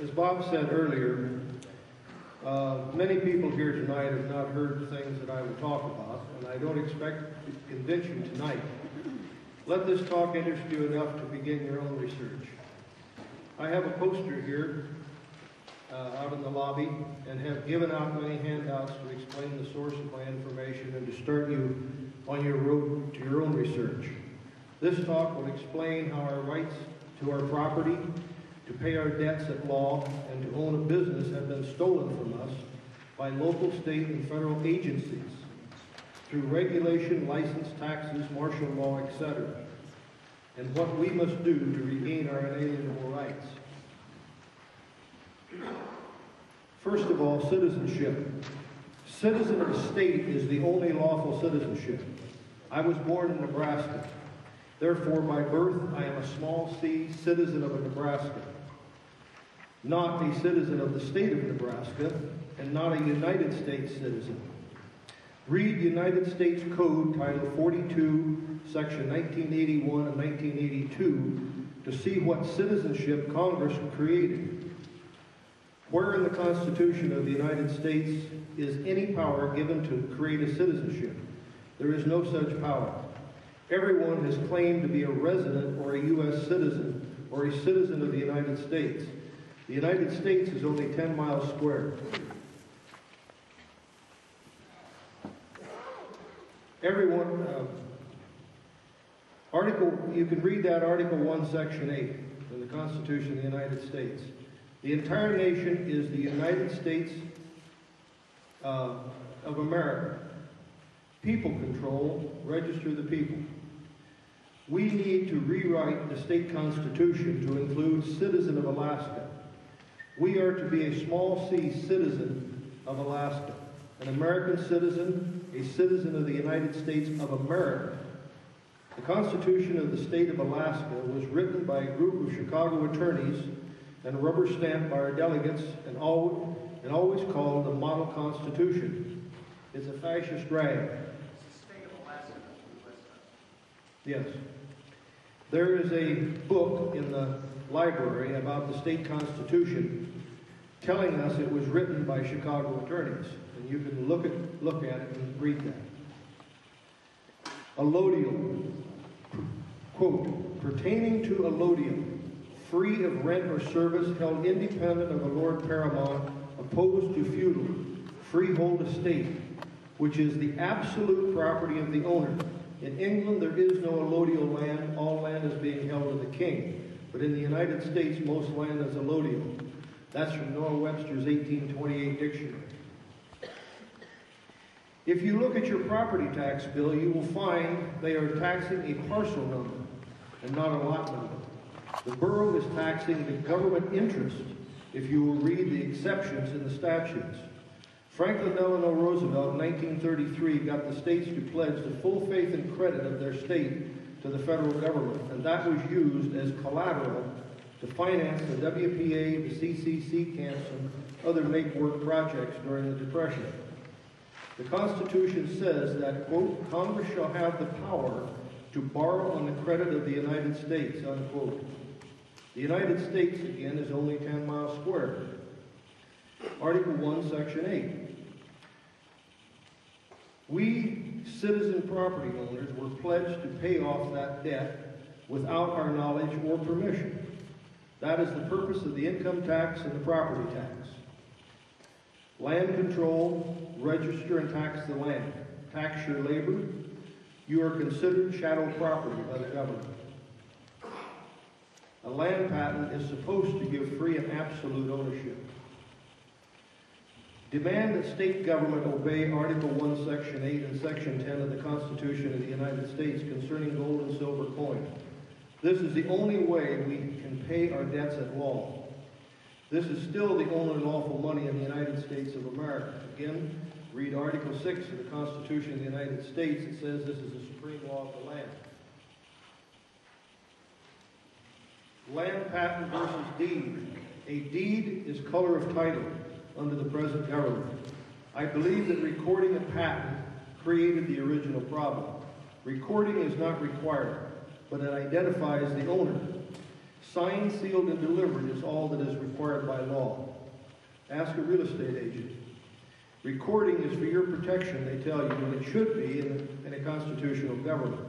As Bob said earlier, many people here tonight have not heard the things that I will talk about, and I don't expect to convince you tonight. Let this talk interest you enough to begin your own research. I have a poster here out in the lobby and have given out many handouts to explain the source of my information and to start you on your road to your own research. This talk will explain how our rights to our property, to pay our debts at law, and to own a business have been stolen from us by local, state, and federal agencies through regulation, license, taxes, martial law, etc., and what we must do to regain our inalienable rights. First of all, citizenship. Citizen of a state is the only lawful citizenship. I was born in Nebraska. Therefore, by birth, I am a small c citizen of Nebraska, not a citizen of the state of Nebraska, and not a United States citizen. Read United States Code Title 42, Section 1981 and 1982 to see what citizenship Congress created. Where in the Constitution of the United States is any power given to create a citizenship? There is no such power. Everyone has claimed to be a resident or a U.S. citizen or a citizen of the United States. The United States is only 10 miles square. Everyone, you can read that Article 1, Section 8 in the Constitution of the United States. The entire nation is the United States of America. People control, register the people. We need to rewrite the state constitution to include citizen of Alaska. We are to be a small c citizen of Alaska, an American citizen, a citizen of the United States of America. The Constitution of the state of Alaska was written by a group of Chicago attorneys and rubber stamped by our delegates and always called the Model Constitution. It's a fascist rag. It's the state of Alaska. Yes. There is a book in the library about the state constitution telling us it was written by Chicago attorneys. And you can look at it and read that. Allodial. Quote, pertaining to allodium, free of rent or service, held independent of a lord paramount, opposed to feudal, freehold estate, which is the absolute property of the owner. In England, there is no allodial land. All land is being held of the king. But in the United States, most land is allodial. That's from Noah Webster's 1828 dictionary. If you look at your property tax bill, you will find they are taxing a parcel number and not a lot number. The borough is taxing the government interest if you will read the exceptions in the statutes. Franklin Delano Roosevelt in 1933 got the states to pledge the full faith and credit of their state to the federal government, and that was used as collateral to finance the WPA, the CCC camps, and other make-work projects during the Depression. The Constitution says that, quote, Congress shall have the power to borrow on the credit of the United States, unquote. The United States, again, is only 10 miles square. Article 1, Section 8. We, citizen property owners, were pledged to pay off that debt without our knowledge or permission. That is the purpose of the income tax and the property tax. Land control, register and tax the land. Tax your labor. You are considered chattel property by the government. A land patent is supposed to give free and absolute ownership. Demand that state government obey Article 1, Section 8 and Section 10 of the Constitution of the United States concerning gold and silver coin. This is the only way we can pay our debts at law. This is still the only lawful money in the United States of America. Again, read Article 6 of the Constitution of the United States. It says this is the supreme law of the land. Land patent versus deed. A deed is color of title under the present government. I believe that recording a patent created the original problem. Recording is not required, but it identifies the owner. Signed, sealed, and delivered is all that is required by law. Ask a real estate agent. Recording is for your protection, they tell you, and it should be in a constitutional government.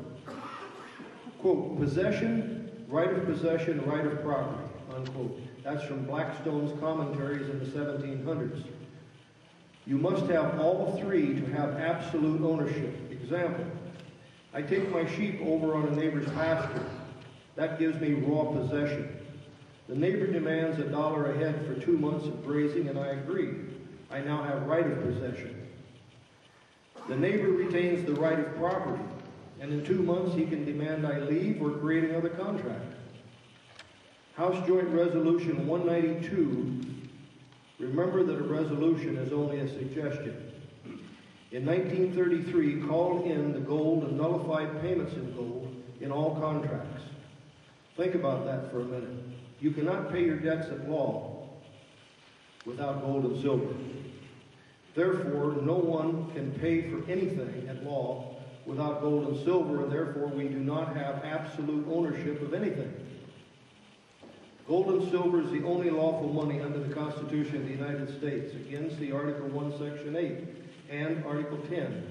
Quote, possession, right of possession, right of property, unquote. That's from Blackstone's commentaries in the 1700s. You must have all three to have absolute ownership. Example, I take my sheep over on a neighbor's pasture. That gives me raw possession. The neighbor demands $1 a head for 2 months of grazing, and I agree. I now have right of possession. The neighbor retains the right of property, and in 2 months he can demand I leave or create another contract. House Joint Resolution 192, remember that a resolution is only a suggestion. In 1933, called in the gold and nullified payments in gold in all contracts. Think about that for a minute. You cannot pay your debts at law without gold and silver. Therefore, no one can pay for anything at law without gold and silver, and therefore we do not have absolute ownership of anything. Gold and silver is the only lawful money under the Constitution of the United States. Again, see Article 1, Section 8 and Article 10.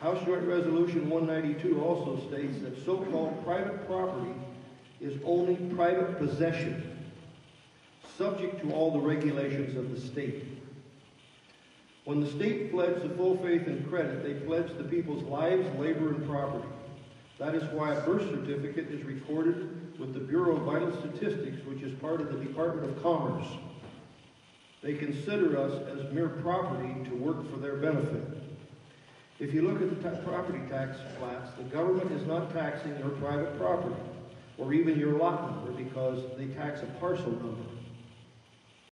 House Joint Resolution 192 also states that so-called private property is only private possession, subject to all the regulations of the state. When the state pledged the full faith and credit, they pledged the people's lives, labor, and property. That is why a birth certificate is recorded with the Bureau of Vital Statistics, which is part of the Dept of Commerce. They consider us as mere property to work for their benefit. If you look at the property tax flats, the government is not taxing your private property or even your lot number because they tax a parcel number.